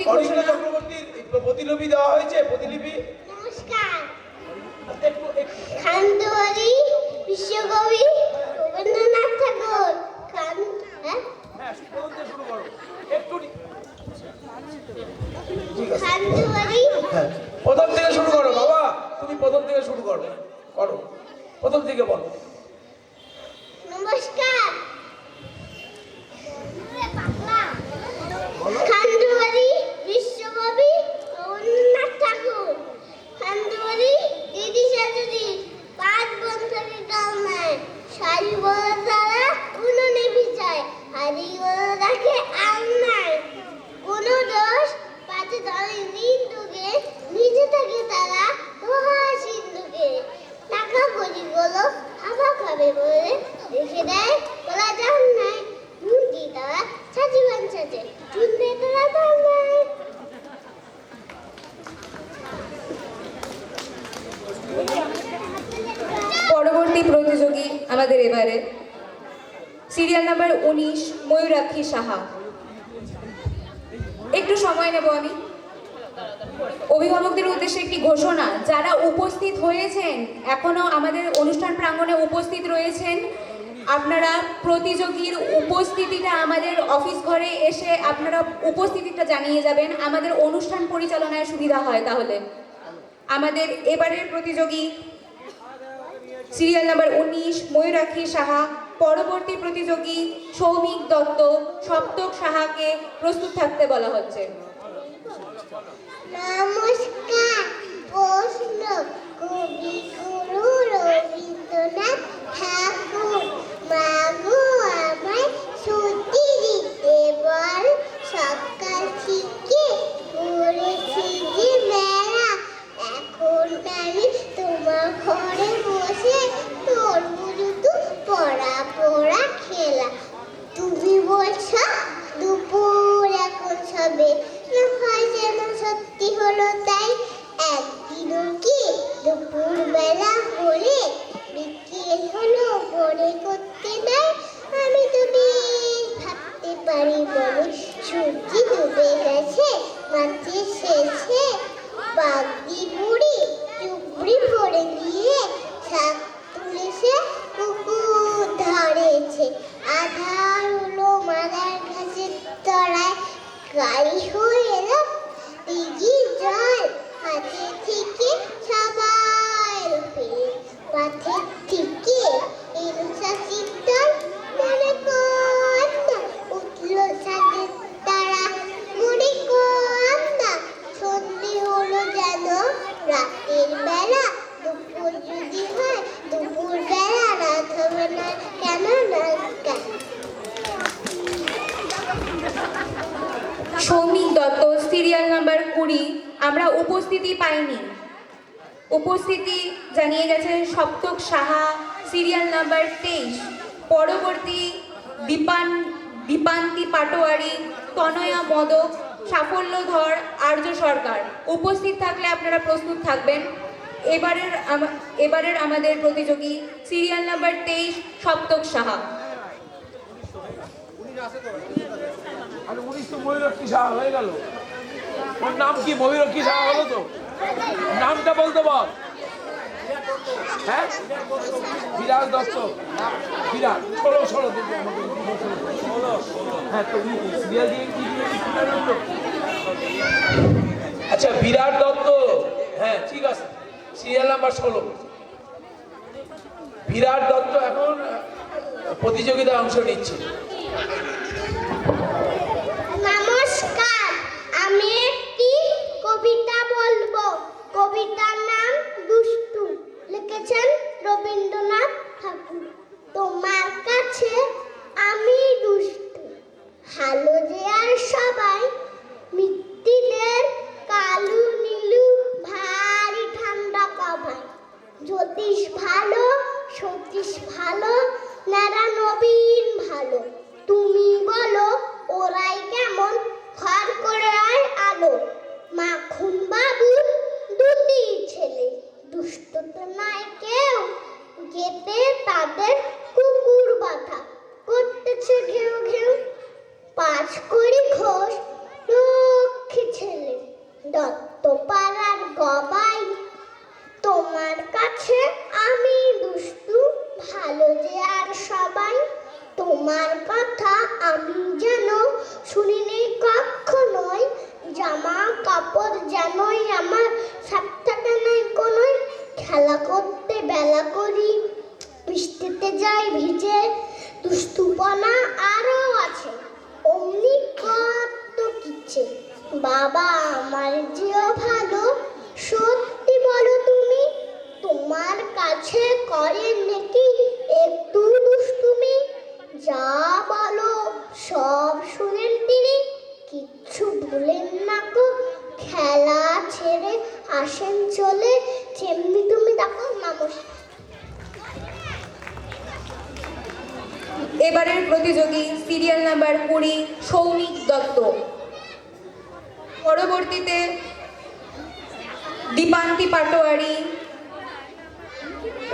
একটি ঘোষণা। চক্রবর্তীর প্রতিলিপি দেওয়া হয়েছে, প্রতিলিপি। নমস্কার। খান্দুয়ারি বিশ্বকবি রবীন্দ্রনাথ ঠাকুর। খান্দুয়ারি। প্রথম থেকে শুরু করো বাবা, তুমি প্রথম থেকে শুরু করো, প্রথম থেকে বলো। নমস্কার। খান্দুয়ারি বিশ্বকবি রবীন্দ্রনাথ ঠাকুর। খান্দুয়ারি দিদি শাশুড়ি, 5 বোন থেকে গাল নাই, শাড়ি বড় তারা উনুনে বিছায়, হাড়ি বড় রাখে আম নাই, কোনো দোষ পাতে ধরে নিন্দুকে, নিজে থাকে তারা দোহা সিন্ধুকে, টাকা করি গুলো হাবা খাবে বলে রেখে দেয় বলা যান নাই, মুরগি তারা ছাঁচি বাঞ্চাতে চুনবে তারা দাম নাই। পরবর্তী প্রতিযোগী আমাদের এবারে সিরিয়াল নাম্বার 19 ময়ূরাক্ষী সাহা। একটু সময় নেব আমি। অভিভাবকদের উদ্দেশ্যে একটি ঘোষণা, যারা উপস্থিত হয়েছেন, এখনো আমাদের অনুষ্ঠান প্রাঙ্গণে উপস্থিত রয়েছেন, আপনারা প্রতিযোগীর উপস্থিতিটা আমাদের অফিস ঘরে এসে আপনারা উপস্থিতিটা জানিয়ে যাবেন, আমাদের অনুষ্ঠান পরিচালনায় সুবিধা হয়। তাহলে আমাদের এবারের প্রতিযোগী সিরিয়াল নাম্বার 19 ময়ূরাক্ষী সাহা। পরবর্তী প্রতিযোগী সৌমিক দত্ত, সপ্তক সাহাকে প্রস্তুত থাকতে বলা হচ্ছে। নমস্কার। প্রশ্ন, কবিগুরু রবীন্দ্রনাথ ঠাকুর মাগো আমায় ছুটি দিতে বল, সকাল থেকে ঘুরেছি যে মেলা, এখন আমি তোমার ঘরে বসে করবো শুধু পড়া পড়া খেলা। তুমি বলছো দুপুর এখন সবে, না হয় যেন সত্যি হলো তাই, একদিনও কি দুপুর বেলা হলে বিকেল হলো পরে করতে নাই, আমি তো বেশ ভাবতে পারি বলে, সূর্য ডুবে গেছে মাঝে শেষে, বাগদি বুড়ি চুপড়ি পড়ে গিয়ে শাক তুলেছে পুকুর ধরেছে, আধার হলো মাদার ঘাসের তলায়, গাড়ি হয়ে এলো দিঘির জল, হাতে থেকে সবাই ফেলে, পাথে থেকে এলো শাসির দল, মনে কর না উঠলো ছাদের তারা, মনে কর না সন্ধে হলো যেন রাতের বেলা, দুপুর যদি হয় দুপুর বেলা, রাত হবে না কেন না কেন। Soumik Dutta serial number 20। আমরা উপস্থিতি পাইনি, উপস্থিতি জানিয়ে গেছে সপ্তক সাহা সিরিয়াল নাম্বার 23। পরবর্তী দীপান্তি পাটোয়ারি, তনয়া মদক, সাফল্যধর, আর্য সরকার। উপস্থিত থাকলে আপনারা প্রস্তুত থাকবেন। এবারের আমাদের প্রতিযোগী সিরিয়াল নাম্বার 23 সপ্তক সাহা। আর 19 তো ময়ূরাক্ষী সাহা হয়ে গেল, ওর নাম কি? ময়ূরাক্ষী সাহা হলো তো, নামটা বলতে বল। হ্যাঁ, বিরাট দত্ত। বিরাট ষোলো হ্যাঁ, তো সিরিয়াল দিয়ে কি আচ্ছা, বিরাট দত্ত, হ্যাঁ ঠিক আছে, সিরিয়াল নাম্বার 16। বিরাট দত্ত এখন প্রতিযোগিতায় অংশ নিচ্ছে। নমস্কার। আমি একটি কবিতা বলবো। কবিতার নাম দুষ্টু, লিখেছেন রবীন্দ্রনাথ ঠাকুর। তোমার কাছে আমি দুষ্টু, ভালো যে আর সবাই, মিত্তিদের কালু নীলু ভারী ঠান্ডা কাভায়, জ্যোতিষ ভালো, সতীশ ভালো, নারা নবীন ভালো, তুমি দত্ত পাড়ার গবাই। তোমার কাছে আমি দুষ্টু, ভালো যে আর সবাই। তোমার কথা আমি যেন শুনিনি কখনোই, জামা কাপড় যেনই আমার সাপ থাকে নাই কোনোই। খেলা করতে বেলা করি, বৃষ্টিতে যাই ভিজে, দুষ্টুপনা আরো আছে অমনি কত কিচ্ছে। বাবা আমার যেও ভালো, সত্যি বলো তুমি, তোমার কাছে করেন নাকি একটু দুষ্টুমি? যা বলো সব শুনেন তিনি, কিচ্ছু ভুলেন না গো, খেলা ছেড়ে আসেন চলে, যেমনি তুমি দেখো। নমস্কার। এবারের প্রতিযোগী সিরিয়াল নাম্বার 20 সৌমিক দত্ত। পরবর্তীতে দীপান্তি পাটোয়ারি,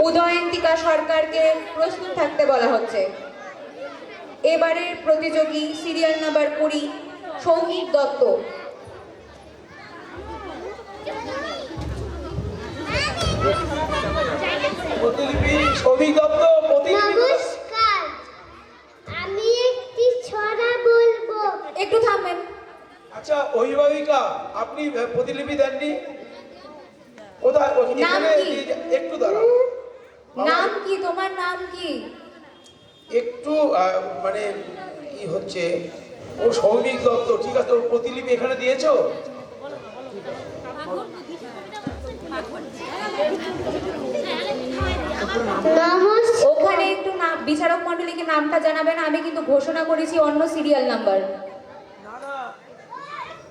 উদয়ন্তিকা সরকারকে প্রস্তুত থাকতে বলা হচ্ছে। এবারের প্রতিযোগী সিরিয়াল নাম্বার 20 সৌমিক দত্ত। প্রতিলিপি সৌমিক দত্ত, প্রতিলিপি। নমস্কার, আমি একটি ছড়া বলবো। একটু থামবেন। আচ্ছা অভিভাবিকা, আপনি প্রতিলিপি দেননি কোথায়? নাম এখানে কি? একটু দাঁড়াও। নাম কি তোমার? নাম কি? একটু মানে কি হচ্ছে, ও সৌমিক দত্ত, ঠিক আছে, ওর প্রতিলিপি এখানে দিয়েছো? নমস্কার, ওখানে একটু নাম বিচারক মণ্ডলীকে নামটা জানাবেন। আমি কিন্তু ঘোষণা করেছি অন্য সিরিয়াল নাম্বার। না না,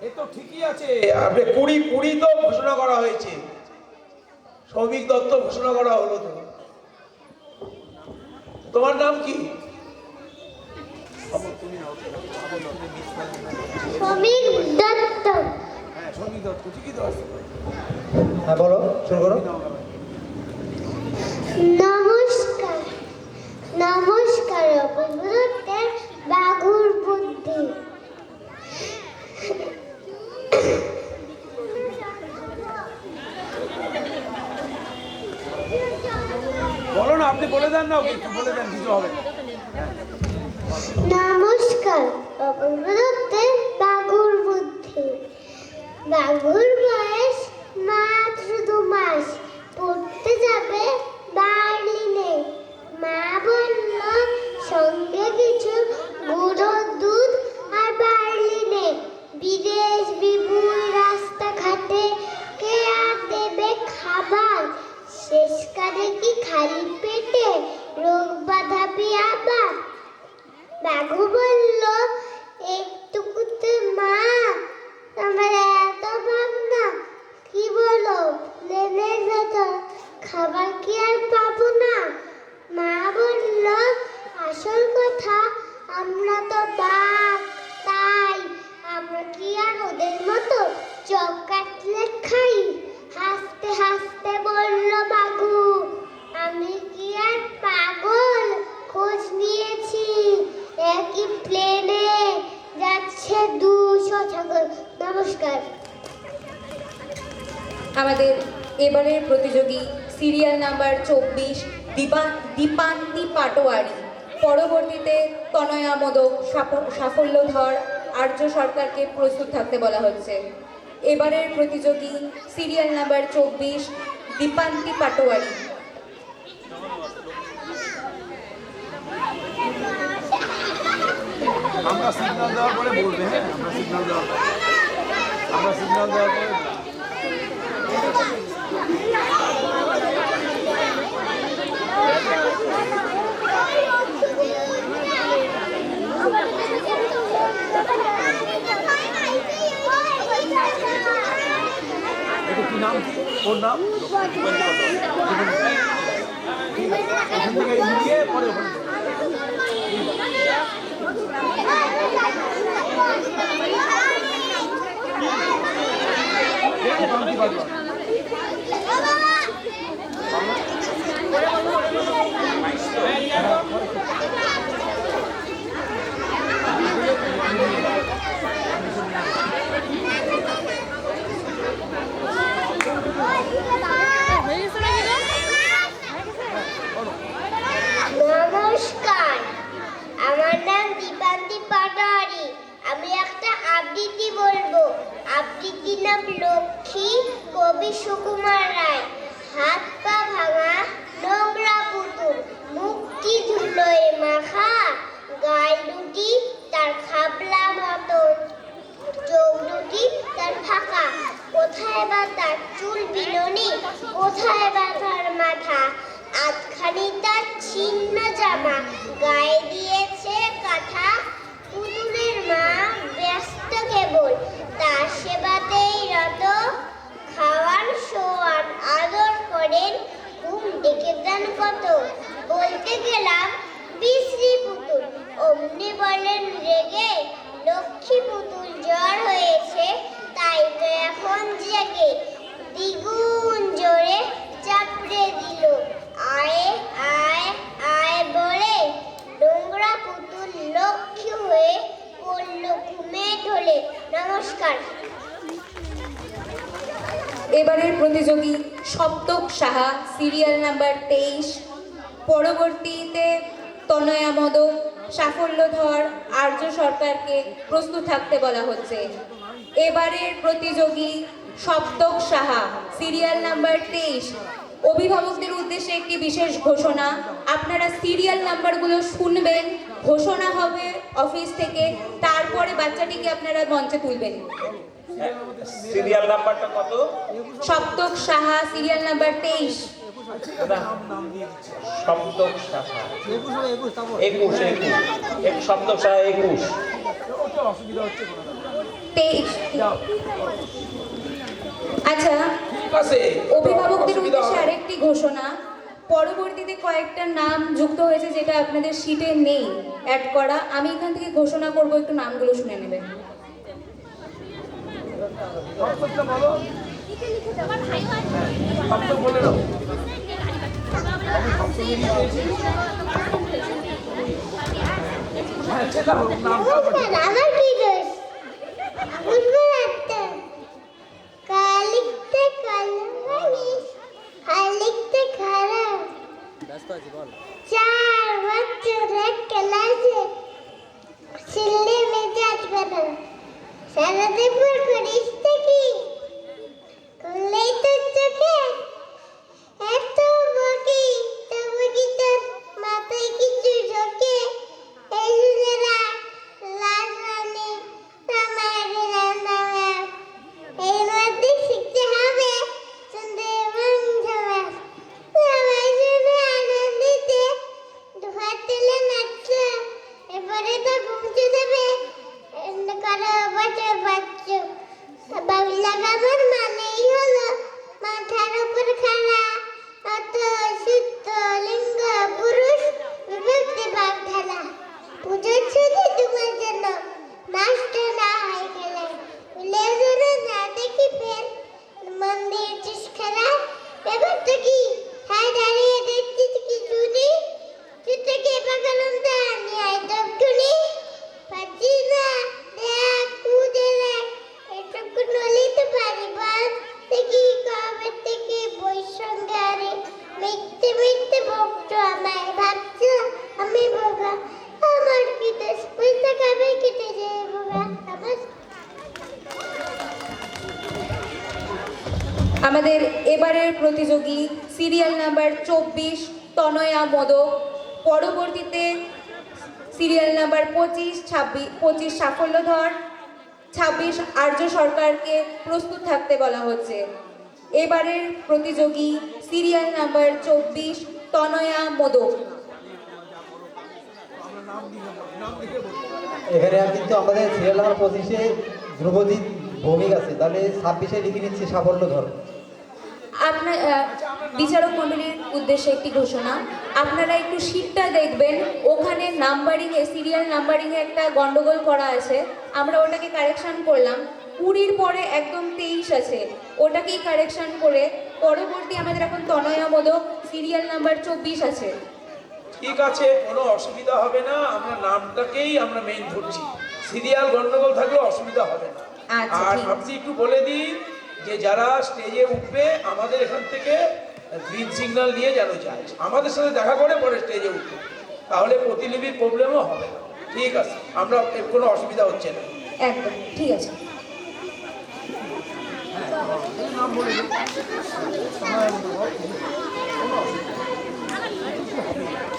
এ তো ঠিকই আছে, আপনি 20 তো ঘোষণা করা হয়েছে, সৌমিক দত্ত ঘোষণা করা হলো। তো তোমার নাম কি? সমীর দত্ত। হ্যাঁ সৌমিক দত্ত, ঠিকই তো আছে। হ্যাঁ বলো, শুরু করো। নমস্কার, নমস্কার, অপরাধের বাঘুর বুদ্ধি। বলো না, আপনি বলে দেন না, ওকে বলে দেন, কিছু হবে না। নমস্কার, অপরাধের বাঘুর বুদ্ধি। বাঘুর বয়স মাত্র 2 মাস, পড়তে যাবে বার্লিনে। মা বলল সঙ্গে কিছু গুঁড়ো দুধ আর বার্লিনে। বিদেশ বিভুল রাস্তাঘাটে কে আর দেবে খাবার, শেষকালে কি খালি পেটে রোগ বাঁধাবি আবার। বাঘু বলল একটুকুতে মা, আমার এত ভাবনা, কি বলো প্লেনের ভেতর খাবার কি আর পাবো না? মা বলল আসল কথা, আমরা তো বাঘ, তাই আমরা কি আর ওদের মতো চোখ কাটলে খাই? হাসতে হাসতে বলল বাঘু, আমি কি আর পাগল, খোঁজ নিয়েছি, একই প্লেনে যাচ্ছে 200 ছাগল। নমস্কার। আমাদের এবারের প্রতিযোগী সিরিয়াল নাম্বার 24 দীপান্তি পাটোয়ারি। পরবর্তীতে তনয়া মোদক, সাফল্যধর, আর্য সরকারকে প্রস্তুত থাকতে বলা হচ্ছে। এবারের প্রতিযোগী সিরিয়াল নাম্বার 24 দীপান্তি পাটোয়ারি। আমরা সিগন্যাল দেওয়ার পরে বলবে। হ্যাঁ আমরা সিগন্যাল দেওয়ার পরে এটা কি নাম? ওর নাম এখান থেকে নিয়ে পরে ওখানে কবি সুকুমার রায়। হাত পা ভাঙা নোংরা পুতুল, মুক্তি ধুলোয় মাখা, গায়ে দুটি তার খাবলা মতন, চোখ দুটি তার ফাঁকা। কোথায় বা তার চুল বিনুনি, কোথায় বা তার মাথা, আধখানি তার ছিন্ন জামা, গায়ে দিয়েছে কাঁথা। পুতুলের মা ব্যস্ত কেবল তার সেবাতেই রত, খাওয়ান শোয়ান আদর করেন, ঘুম ডেকে দেন কত। বলতে গেলাম বিশ্রী পুতুল, অমনি বলেন রেগে, লক্ষ্মী পুতুল জ্বর হয়েছে তাই তো এখন জেগে। দ্বিগুণ জোরে চাপড়ে দিল, আয় আয় আয় বলে, নোংরা পুতুল লক্ষ্মী হয়ে পড়ল ঘুমে ঢলে। নমস্কার। এবারের প্রতিযোগী সপ্তক সাহা, সিরিয়াল নাম্বার 23। পরবর্তীতে তনয়া মোদক, সাফল্যধর, আর্য সরকারকে প্রস্তুত থাকতে বলা হচ্ছে। এবারের প্রতিযোগী সপ্তক সাহা, সিরিয়াল নাম্বার 23। অভিভাবকদের উদ্দেশ্যে একটি বিশেষ ঘোষণা, আপনারা সিরিয়াল নাম্বারগুলো শুনবেন, ঘোষণা হবে অফিস থেকে, তারপরে বাচ্চাটিকে আপনারা মঞ্চে তুলবেন। সিরিয়াল নাম্বারটা কত? Saptak Saha, serial number 23। সপ্তক সাহা 21, সপ্তক সাহা 21। 23। আচ্ছা, ঠিক আছে, অভিভাবকদের অসুবিধা উদ্দেশ্যে হবে না। আরেকটি ঘোষণা, পরবর্তীতে কয়েকটা নাম যুক্ত হয়েছে যেটা আপনাদের শিটে নেই অ্যাড করা। আমি এখান থেকে ঘোষণা করব, একটু নামগুলো শুনে নেবেন। সপ্তকটা বলো। সপ্তক বলে দাও। আমি সপ্তকেরই পেয়েছি। হ্যাঁ, সেটা হোক, নামটা বলো। আমার কি দোষ? বুঝবো একটা লিখতে কলমানিস, আর লিখতে খারাপ। চার বছর এক ক্লাসে ছেলে মেজাজ বানা, সারা দুপুর করিস কি করলেই তো চোখে এত বকি, তবু কি তোর মাথায় কিছু ঢোকে? এই সুন্দরা লাল রানী রামায়ণের রান্না, এই মধ্যে শিখতে হবে সুন্দর বন্ধুরা। সবাই শুনে আনন্দিতে দুহাত তুলে নাচছ, এবারে তো ঘুমতে দেবে করো বছর বাচ্চু। বাউলা গাবার মানেই হলো মাথার উপর খাড়া, অত শুদ্ধ লিঙ্গ পুরুষ বিভক্তি ভাব ঢালা। পুজোর ছুটি তোমার জন্য নষ্ট না হয়ে গেলে, ফুলের জন্য না দেখি ফের মন দিয়েছিস খেলা। ব্যাপারটা কি? হ্যাঁ, দাঁড়িয়ে দেখছিস কি শুনি? চুটাকে পাকালুম তা নিয়ে দপটুনি, পাচ্ছি না দেখ খুঁজে দেখ, এটুকু নলেই তো পারি বল। দেখি কবে থেকে বই সঙ্গে আরে মিথ্যে মিথ্যে বকছো আমায়, ভাবছো আমি বোকা। আমার কি দোষ? পয়সা খাবে কেটে যায় বোকা আমার। আমাদের এবারের প্রতিযোগী সিরিয়াল নাম্বার 24, তনয়া মোদক। পরবর্তীতে সিরিয়াল নাম্বার 25 সাফল্যধর, 26 আর্য সরকারকে প্রস্তুত থাকতে বলা হচ্ছে। এবারের প্রতিযোগী সিরিয়াল নাম্বার 24, তনয়া মোদক। এখানে কিন্তু আমাদের সিরিয়াল নাম্বার 25-এ ধ্রুপদী ভৌমিক আছে, তাহলে 26-এ লিখে নিচ্ছি সাফল্যধর। আপনার বিচারক মণ্ডলীর উদ্দেশ্যে একটি ঘোষণা, আপনারা একটু শিটটা দেখবেন, ওখানে নাম্বারিংয়ে, সিরিয়াল নাম্বারিংয়ে একটা গন্ডগোল করা আছে, আমরা ওটাকে কারেকশন করলাম। 20-র পরে একদম 23 আছে, ওটাকেই কারেকশন করে পরবর্তী আমাদের এখন তনয়া মোদক, সিরিয়াল নাম্বার 24 আছে। ঠিক আছে, কোনো অসুবিধা হবে না, আমরা নামটাকেই আমরা মেইন ধরছি, সিরিয়াল গন্ডগোল থাকলে অসুবিধা হবে না। আচ্ছা, আর ঠিক আছে। আপনি একটু বলে দিন যে যারা স্টেজে উঠবে আমাদের এখান থেকে গ্রিন সিগন্যাল নিয়ে যেন যায়, আমাদের সাথে দেখা করে পরে স্টেজে উঠবে, তাহলে প্রতিলিপির প্রবলেমও হবে না। ঠিক আছে, আমরা কোনো অসুবিধা হচ্ছে না। একদম ঠিক আছে। নাম বলে দিন।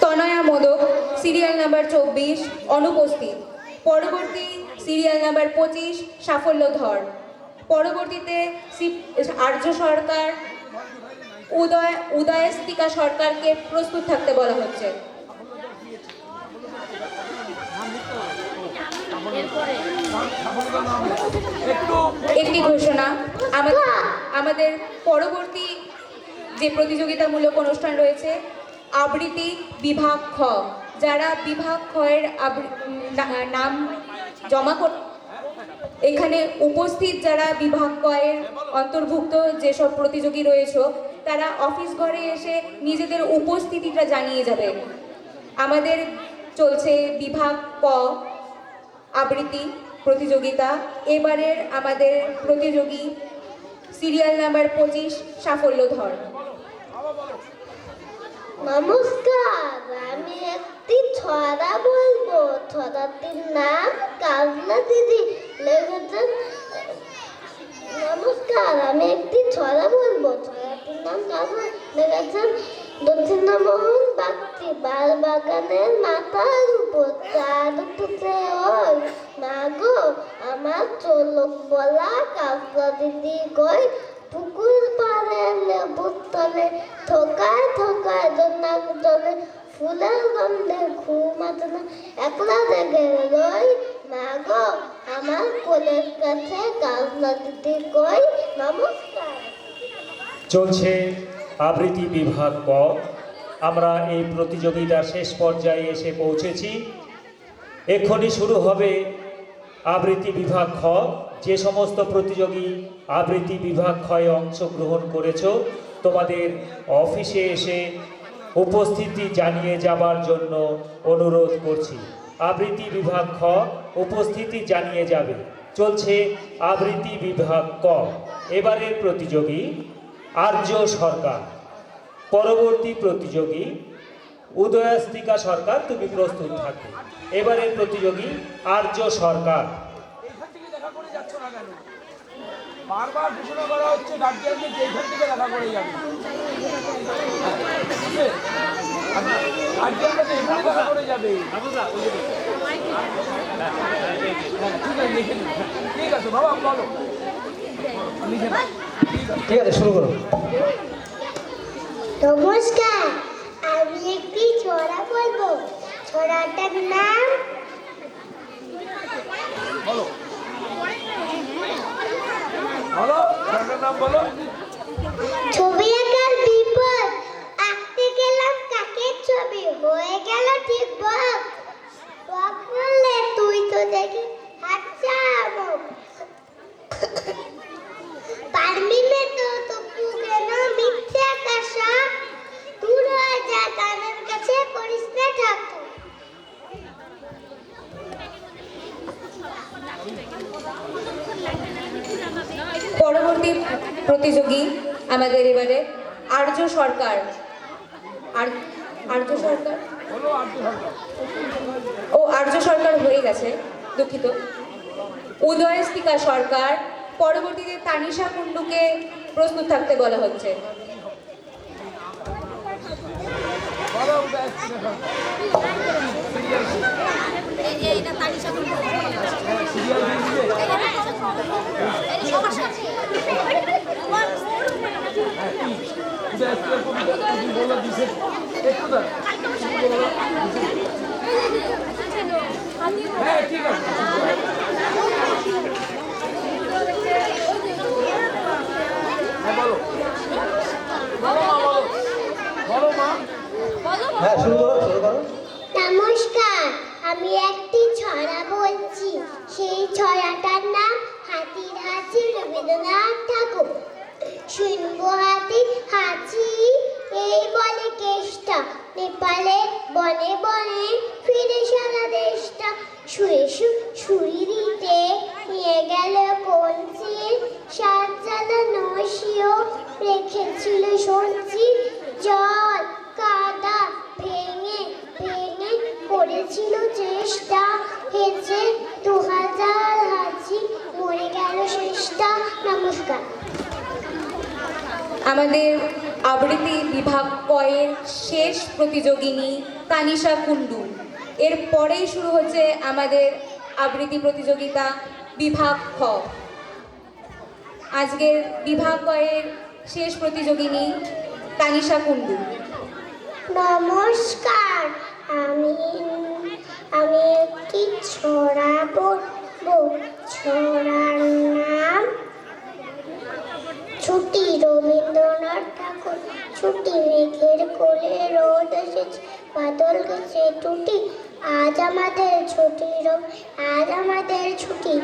তনয়া মোদক, সিরিয়াল নাম্বার 24, অনুপস্থিত। পরবর্তী সিরিয়াল নাম্বার 25, সাফল্যধর। পরবর্তীতে আর্য সরকার, উদয়স্তিকা সরকারকে প্রস্তুত থাকতে বলা হচ্ছে। একটি ঘোষণা, আমাদের পরবর্তী যে প্রতিযোগিতামূলক অনুষ্ঠান রয়েছে আবৃত্তি বিভাগ খ, যারা বিভাগ খ এর নাম জমা এখানে উপস্থিত যারা বিভাগ ক এর অন্তর্ভুক্ত যেসব প্রতিযোগী রয়েছে তারা অফিস ঘরে এসে নিজেদের উপস্থিতিটা জানিয়ে যাবে। আমাদের চলছে বিভাগ ক আবৃত্তি প্রতিযোগিতা। এবারের আমাদের প্রতিযোগী সিরিয়াল নাম্বার 25, সাফল্যধর। নমস্কার, আমি একটি ছড়া বলবো। ছড়াটির নাম কাজলা দিদি লিখেছেন। নমস্কার, আমি একটি ছড়া বলবো। ছড়াটির নাম কাজলা লিখেছেন দক্ষিণমোহন বাগচি। বাল বাগানের মাথার উপর চাঁদ উঠেছে ওই, না গো আমার চোলক বলা কাজলা দিদি কই। পুকুর পাড়ে লেবুর তলে থোকায় থোকায় দোনাক জলে ফুলের গন্ধে ঘুম আসে না, একলা জেগে রই, না গো আমার কোলের কাছে কাজলা দিদি কই। নমস্কার। চলছে আবৃত্তি বিভাগ ক। আমরা এই প্রতিযোগিতার শেষ পর্যায়ে এসে পৌঁছেছি। এক্ষুনি শুরু হবে আবৃত্তি বিভাগ খ। যে সমস্ত প্রতিযোগী আবৃত্তি বিভাগ ক্ষয়ে অংশগ্রহণ করেছ তোমাদের অফিসে এসে উপস্থিতি জানিয়ে যাবার জন্য অনুরোধ করছি। আবৃত্তি বিভাগ খ উপস্থিতি জানিয়ে যাবে। চলছে আবৃত্তি বিভাগ ক। এবারের প্রতিযোগী আর্য সরকার। পরবর্তী প্রতিযোগী উদয়স্তিকা সরকার, তুমি প্রস্তুত থাকবে। এবারের প্রতিযোগী আর্য সরকার। এইখান থেকে দেখা করে যাচ্ছ না কেন? বারবার ঘোষণা করা হচ্ছে গার্জিয়ানকে যে এইখান থেকে দেখা করে যাবে। গার্জিয়ানরা তো এখানে দেখা করে যাবে। ঠিক আছে, লিখে নিন। ঠিক আছে বাবা, বলো। লিখে নাও। ঠিক আছে, শুরু করো। নমস্কার, আমি একটি ছড়া বলবো। ছড়াটার নাম বলো বলো, ছড়াটার নাম বলো। ছবি আঁকার বিপদ। আঁকতে গেলাম কাকের ছবি, হয়ে গেল ঠিক বক। বক বললে তুই তো দেখি আচ্ছা পারবি না তো তপু কেন মিথ্যে আকাশা। দূর হয়ে যা কানের কাছে করিস না ঠাকুর। পরবর্তী প্রতিযোগী আমাদের এবারে আর্য সরকার। আর্য সরকার বলো, আর কি হবে? ও আর্য সরকার হয়ে গেছে, দুঃখিত। উদয়স্তিকা সরকার। পরবর্তীতে তানিশা কুন্ডুকে প্রস্তুত থাকতে বলা হচ্ছে। বলো, উদয় সিরিয়াল বলো দিছে একটু দাও। হ্যাঁ ঠিক আছে। হ্যাঁ বলো বলো মা, বলো বলো মা। হ্যাঁ, শুরু করো, শুরু করো। নমস্কার, আমি একটি ছড়া বলছি। সেই ছড়াটার নাম হাতির হাঁচি, রবীন্দ্রনাথ ঠাকুর। শুনবো হাতির হাঁচি, এই বলে কেষ্টা, নেপালে বনে বনে ফিরে সারা দেশটা। শুয়ে ছুরি দিতে নিয়ে গেল কঞ্চি, সাত জ্বালা নসিও রেখেছিল সঞ্চি। জল কাদা ভেঙে ভেঙে করেছিল চেষ্টা, হেঁচে 2000 হাঁচি মরে গেল শেষটা। নমস্কার। আমাদের আবৃত্তি বিভাগ কয়ের শেষ প্রতিযোগিনী তানিশা কুন্ডু। এর পরেই শুরু হচ্ছে আমাদের আবৃত্তি প্রতিযোগিতা বিভাগ খ। আজকের বিভাগ কয়ের শেষ প্রতিযোগিনী তানিশা কুন্ডু। নমস্কার, আমি আমি একটি ছড়া বলবো। ছড়ার নাম ছুটি। রবীন্দ্রনাথ ঠাকুর। ছুটি, মেঘের কোলে রোদ এসেছে, বাদল গেছে টুটি। আজ আমাদের ছুটি, আজ আমাদের ছুটি।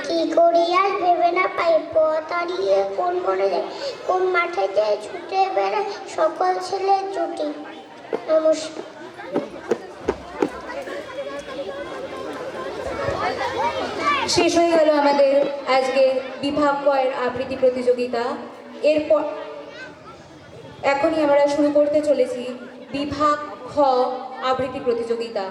কি করি আর ভেবে না পাই, পথ হারিয়ে কোন বনে যায়, কোন মাঠে যায় ছুটে বেড়ায় সকল ছেলে জুটি। নমস্কার। শেষ হয়ে গেল আমাদের আজকে বিভাগ কয়ের আবৃত্তি প্রতিযোগিতা। এরপর এখনই আমরা শুরু করতে চলেছি বিভাগ খ আবৃত্তি প্রতিযোগিতা।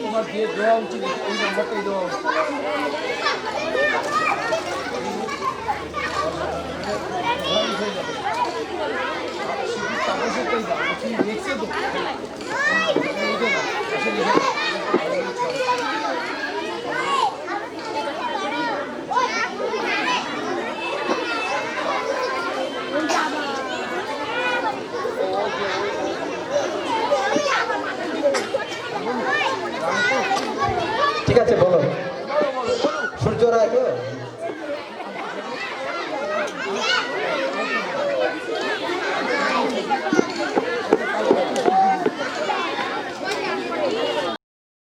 তোমার দিয়ে দেওয়া উচিত, এই নাম্বারটাই দেওয়া উচিত। দেখছে তো ঠিক আছে, বলো। সূর্য রায় তো